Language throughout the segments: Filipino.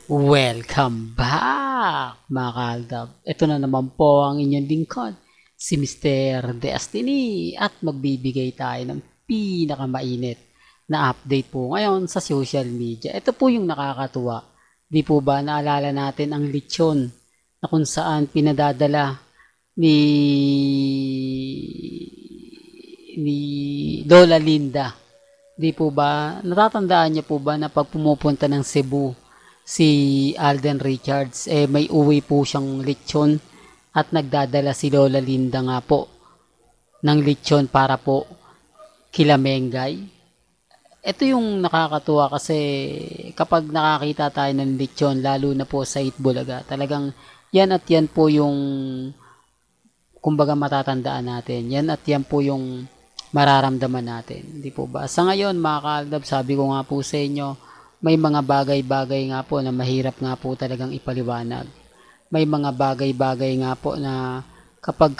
Welcome back, mga kaaldab. Ito na naman po ang inyong lingkod, si Mr. Destiny, at magbibigay tayo ng pinakamainit na update po ngayon sa social media. Ito po yung nakakatuwa. Di po ba naalala natin ang lechon na kung saan pinadadala ni ni Lola Linda? Di po ba natatandaan niyo po ba na pag pumupunta ng Cebu si Alden Richards, may uwi po siyang lechon at nagdadala si Lola Linda nga po ng lechon para po kila Mengay. Ito yung nakakatuwa kasi kapag nakakita tayo ng lechon, lalo na po sa Itbulaga, talagang yan at yan po yung kumbaga matatandaan natin. Yan at yan po yung mararamdaman natin. Hindi po ba? Sa ngayon, mga kaaldab, sabi ko nga po sa inyo, may mga bagay-bagay nga po na mahirap nga po talagang ipaliwanag. May mga bagay-bagay nga po na kapag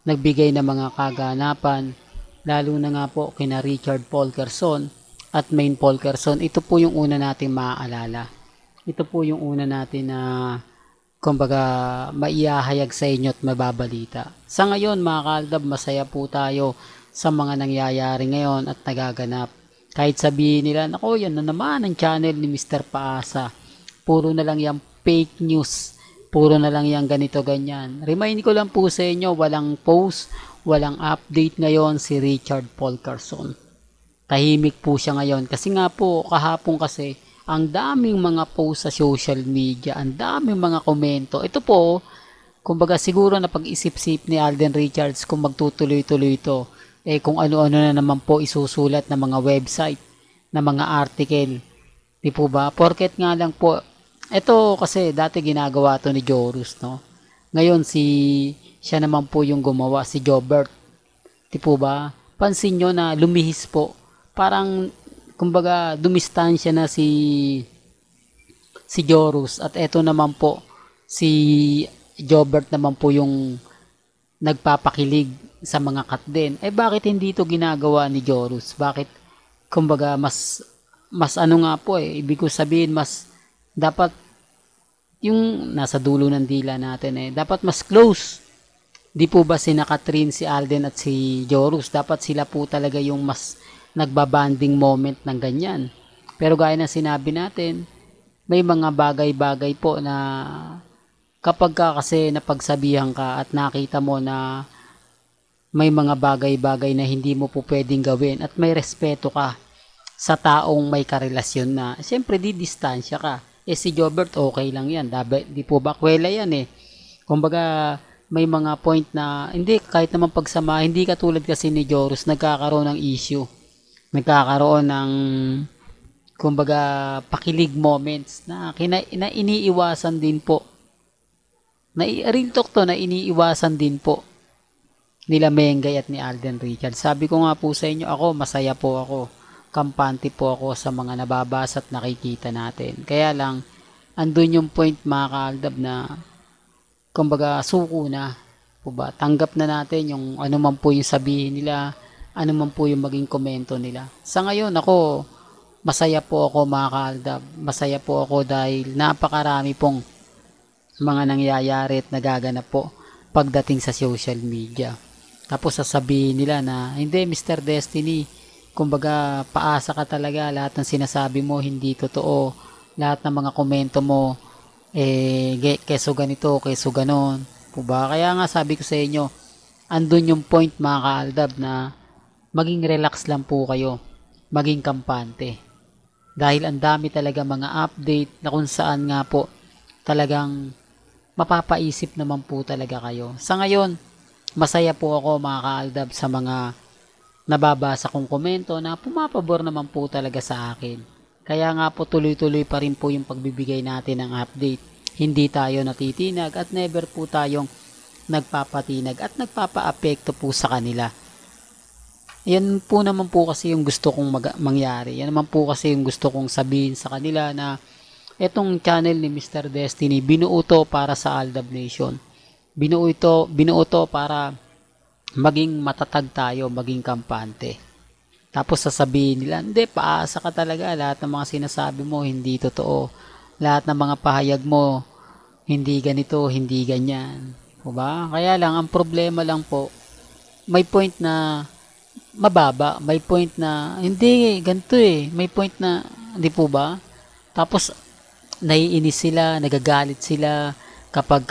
nagbigay ng mga kaganapan, lalo na nga po kina Richard Polkerson at Maine Polkerson, ito po yung una natin maaalala. Ito po yung una natin na kumbaga maiyahayag sa inyo at mababalita. Sa ngayon, mga kaaldab, masaya po tayo sa mga nangyayari ngayon at nagaganap. Kahit sabihin nila, nako yan na naman ang channel ni Mr. Paasa. Puro na lang yung fake news. Puro na lang yung ganito ganyan. Remind ko lang po sa inyo, walang post, walang update ngayon si Richard Polkerson. Tahimik po siya ngayon. Kasi nga po, kahapon kasi, ang daming mga post sa social media, ang daming mga komento. Ito po, kumbaga siguro na pag-isip-isip ni Alden Richards kung magtutuloy-tuloy ito. Kung ano-ano na naman po isusulat ng mga website, na mga article. Di po ba? Porket nga lang po, ito kasi dati ginagawa to ni Jorus, no? Ngayon siya naman po yung gumawa, si Jobert. Di po ba? Pansin nyo na lumihis po. Parang, kumbaga, dumistansya na si Jorus. At eto naman po, si Jobert naman po yung nagpapakilig sa mga cut din. Bakit hindi ito ginagawa ni Jorus? Bakit, kumbaga, mas ano nga po ibig ko sabihin, mas dapat yung nasa dulo ng dila natin dapat mas close. Di po ba sina Catherine, si Alden at si Jorus, dapat sila po talaga yung mas nagbabanding moment ng ganyan. Pero gaya ng sinabi natin, may mga bagay-bagay po na kapag ka kasi napagsabihan ka at nakita mo na may mga bagay-bagay na hindi mo po pwedeng gawin at may respeto ka sa taong may karelasyon na, siyempre di distansya ka. Si Jobert okay lang yan, di po ba kwela yan kumbaga may mga point na hindi, kahit naman pagsama, hindi katulad kasi ni Jorus, nagkakaroon ng issue, nagkakaroon ng kumbaga pakilig moments na iniiwasan din po, na real talk to, na iniiwasan din po nila Mengay at ni Alden Richards. Sabi ko nga po sa inyo, ako masaya po ako, kampante po ako sa mga nababasa at nakikita natin. Kaya lang, andun yung point, mga kaaldab, na kumbaga suko na po ba, tanggap na natin yung ano man po yung sabihin nila, ano man po yung maging komento nila. Sa ngayon ako, masaya po ako, mga kaaldab, masaya po ako dahil napakarami pong mga nangyayari at nagaganap po pagdating sa social media. Tapos sasabihin nila na, hindi Mr. Destiny, kumbaga paasa ka talaga, lahat ng sinasabi mo hindi totoo, lahat ng mga komento mo keso ganito, keso ganon, diba? Kaya nga sabi ko sa inyo, andun yung point, mga kaaldab, na maging relax lang po kayo, maging kampante, dahil ang dami talaga mga update na kung saan nga po talagang mapapaisip naman po talaga kayo. Sa ngayon, masaya po ako, mga kaaldab, sa mga nababasa kong komento na pumapabor naman po talaga sa akin. Kaya nga po tuloy-tuloy pa rin po yung pagbibigay natin ng update. Hindi tayo natitinag at never po tayong nagpapatinag at nagpapa-apekto po sa kanila. Yan po naman po kasi yung gusto kong mangyari. Yan naman po kasi yung gusto kong sabihin sa kanila, na etong channel ni Mr. Destiny, binuo to para sa Aldab Nation. Binuo to para maging matatag tayo, maging kampante. Tapos sasabihin nila, hindi, paasa ka talaga, lahat ng mga sinasabi mo hindi totoo. Lahat ng mga pahayag mo, hindi ganito, hindi ganyan. Diba? Kaya lang, ang problema lang po, may point na mababa, may point na hindi ganito eh, may point na hindi po ba? Tapos naiinis sila, nagagalit sila kapag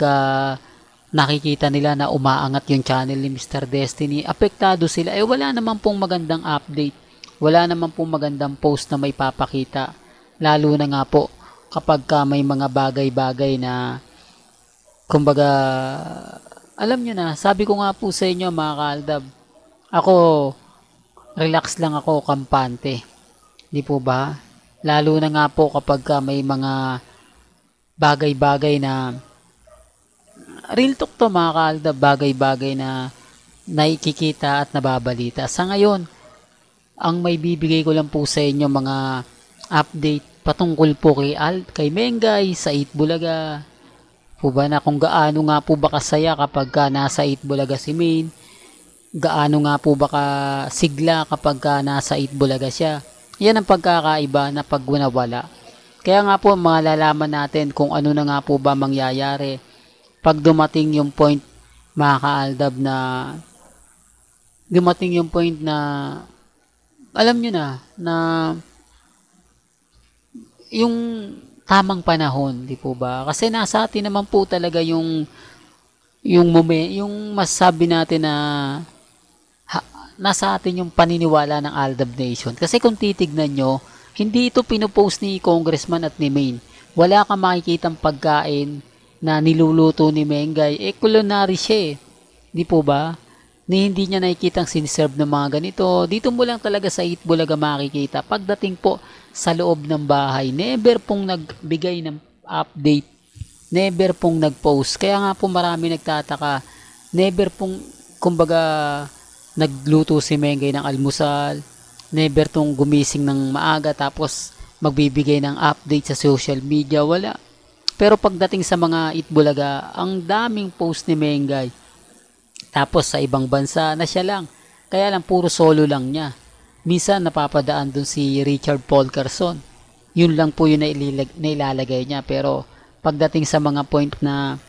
nakikita nila na umaangat yung channel ni Mr. Destiny. Apektado sila. Eh wala naman pong magandang update. Wala naman pong magandang post na may papakita. Lalo na nga po kapag may mga bagay-bagay na kumbaga alam nyo na, sabi ko nga po sa inyo mga kaaldab, ako relax lang ako, kampante. Di po ba? Lalo na nga po kapag may mga bagay-bagay na real talk to mga kaaldab, bagay-bagay na naikikita at nababalita. Sa ngayon, ang may bibigay ko lang po sa inyo mga update patungkol po kay Mengay sa Itbulaga. Po ba na kung gaano nga po ba kasaya kapag nasa Itbulaga si Main, gaano nga po ba sigla kapag nasa Itbulaga siya. Yan ang pagkakaiba na pag nawala. Kaya nga po malalaman natin kung ano na nga po ba mangyayari pag dumating yung point mga kaaldab na dumating yung point na alam nyo na yung tamang panahon, di po ba? Kasi nasa atin naman po talaga yung masasabi natin na nasa atin yung paniniwala ng Aldab Nation. Kasi kung titignan nyo, hindi ito pinopost ni Congressman at ni Main. Wala kang makikitang pagkain na niluluto ni Mengay. Eh, culinary siya eh. Di po ba? Hindi niya nakikitang siniserve ng mga ganito. Dito mo lang talaga sa Itbulaga makikita. Pagdating po sa loob ng bahay, never pong nagbigay ng update. Never pong nagpost. Kaya nga po marami nagtataka. Never pong, kumbaga, nagluto si Mengay ng almusal. Never tong gumising ng maaga tapos magbibigay ng update sa social media. Wala. Pero pagdating sa mga Itbulaga, ang daming post ni Mengay. Tapos sa ibang bansa na siya lang. Kaya lang puro solo lang niya. Minsan napapadaan dun si Richard Paul Carson. Yun lang po yung nailalagay niya. Pero pagdating sa mga point na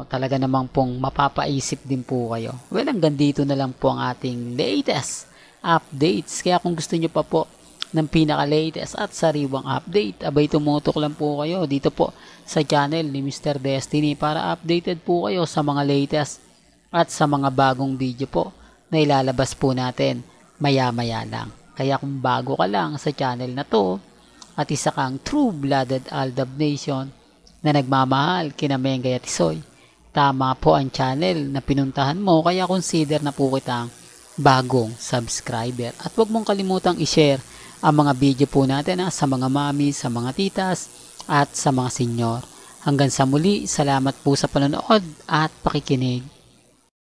talaga namang pong mapapaisip din po kayo. Well, hanggang dito na lang po ang ating latest updates. Kaya kung gusto nyo pa po ng pinaka-latest at sariwang update, abay tumutok lang po kayo dito po sa channel ni Mr. Destiny para updated po kayo sa mga latest at sa mga bagong video po na ilalabas po natin maya-maya lang. Kaya kung bago ka lang sa channel na to at isa kang true-blooded Aldab Nation na nagmamahal kina Mengay at Isoy, tama po ang channel na pinuntahan mo, kaya consider na po kitang bagong subscriber. At huwag mong kalimutang i-share ang mga video po natin sa mga mami, sa mga titas at sa mga senyor. Hanggang sa muli, salamat po sa panonood at pakikinig.